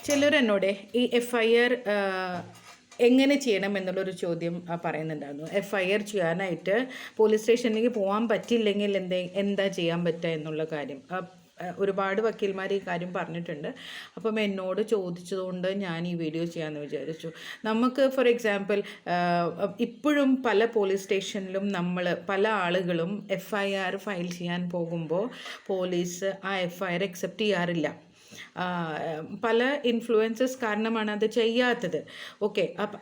ചിലരെന്നോട് ഈ FIR എങ്ങനെ ചെയ്യണം എന്നുള്ളൊരു ചോദ്യം പറയുന്നുണ്ടായിരുന്നു. FIR ചെയ്യാനായിട്ട് പോലീസ് സ്റ്റേഷനിലേക്ക് പോകാൻ പറ്റില്ലെങ്കിൽ എന്താ ചെയ്യാൻ പറ്റുക എന്നുള്ള കാര്യം. ഒരുപാട് വക്കീൽമാർ ഈ കാര്യം പറഞ്ഞിട്ടുണ്ട്. അപ്പം എന്നോട് ചോദിച്ചതുകൊണ്ട് ഞാൻ ഈ വീഡിയോ ചെയ്യാമെന്ന് വിചാരിച്ചു. നമുക്ക് ഫോർ എക്സാമ്പിൾ ഇപ്പോഴും പല പോലീസ് സ്റ്റേഷനിലും പല ആളുകളും FIR ഫയൽ ചെയ്യാൻ പോകുമ്പോൾ പോലീസ് ആ FIR അക്സെപ്റ്റ് ചെയ്യാറില്ല. പല ഇൻഫ്ലുവൻസസ് കാരണമാണ് അത് ചെയ്യാത്തത്. ഓക്കെ, അപ്പം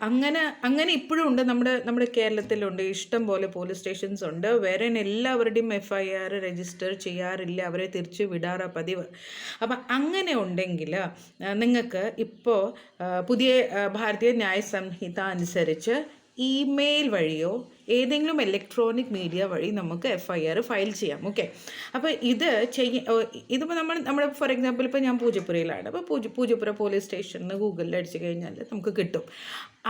അങ്ങനെ ഇപ്പോഴും ഉണ്ട്. നമ്മുടെ കേരളത്തിലുണ്ട് ഇഷ്ടം പോലെ പോലീസ് സ്റ്റേഷൻസ് ഉണ്ട്. വേറെ എല്ലാവരുടെയും FIR രജിസ്റ്റർ ചെയ്യാറില്ല, അവരെ തിരിച്ച് വിടാറാ പതിവ്. അപ്പം അങ്ങനെ ഉണ്ടെങ്കിൽ നിങ്ങൾക്ക് ഇപ്പോൾ പുതിയ ഭാരതീയ ന്യായ സംഹിത അനുസരിച്ച് ഇമെയിൽ വഴിയോ ഏതെങ്കിലും ഇലക്ട്രോണിക് മീഡിയ വഴി നമുക്ക് FIR ഫയൽ ചെയ്യാം. ഓക്കെ, അപ്പോൾ ഇതിപ്പോൾ നമ്മുടെ ഫോർ എക്സാമ്പിൾ ഇപ്പോൾ ഞാൻ പൂജപ്പുരയിലാണ്. അപ്പോൾ പൂജപ്പുര പോലീസ് സ്റ്റേഷനിൽ ഗൂഗിളിൽ അടിച്ചു കഴിഞ്ഞാൽ നമുക്ക് കിട്ടും.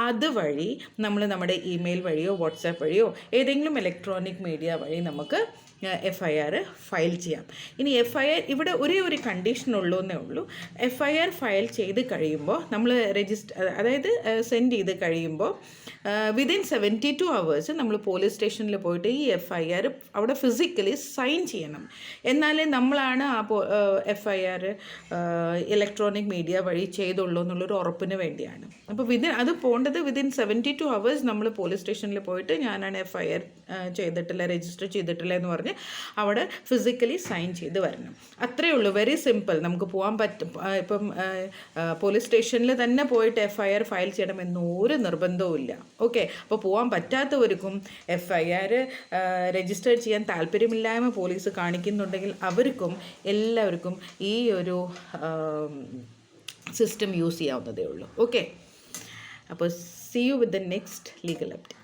അതുവഴി നമ്മൾ നമ്മുടെ ഇമെയിൽ വഴിയോ വാട്സാപ്പ് വഴിയോ ഏതെങ്കിലും ഇലക്ട്രോണിക് മീഡിയ വഴി നമുക്ക് FIR ഫയൽ ചെയ്യാം. ഇനി FIR ഇവിടെ ഒരു കണ്ടീഷനുള്ളൂ എന്നേ ഉള്ളൂ. FIR ഫയൽ ചെയ്ത് കഴിയുമ്പോൾ നമ്മൾ അതായത് സെൻഡ് ചെയ്ത് കഴിയുമ്പോൾ വിതിൻ 72 hours നമ്മൾ പോലീസ് സ്റ്റേഷനിൽ പോയിട്ട് ഈ FIR അവിടെ ഫിസിക്കലി സൈൻ ചെയ്യണം. എന്നാലേ നമ്മളാണ് ആ FIR ഇലക്ട്രോണിക് മീഡിയ വഴി ചെയ്തുള്ളൂ എന്നുള്ളൊരു ഉറപ്പിന് വേണ്ടിയാണ്. അപ്പോൾ അത് പോകേണ്ടത് വിതിൻ 72 hours നമ്മൾ പോലീസ് സ്റ്റേഷനിൽ പോയിട്ട് ഞാനാണ് FIR ചെയ്തിട്ടില്ല, രജിസ്റ്റർ ചെയ്തിട്ടില്ല എന്ന് പറഞ്ഞ് അവിടെ ഫിസിക്കലി സൈൻ ചെയ്ത് വരണം. അത്രയേ ഉള്ളൂ. Very simple. നമുക്ക് പോകാൻ പറ്റും. ഇപ്പം പോലീസ് സ്റ്റേഷനിൽ തന്നെ പോയിട്ട് FIR ഫയൽ ചെയ്യണമെന്നൊരു നിർബന്ധവും ഇല്ല. ഓക്കെ, അപ്പോൾ പോകാൻ പറ്റാത്തവർക്കും FIR രജിസ്റ്റർ ചെയ്യാൻ താല്പര്യമില്ലായ്മ പോലീസ് കാണിക്കുന്നുണ്ടെങ്കിൽ അവർക്കും എല്ലാവർക്കും ഈ ഒരു സിസ്റ്റം യൂസ് ചെയ്യാവുന്നതേ ഉള്ളൂ. ഓക്കെ, അപ്പോൾ see you with the next legal update.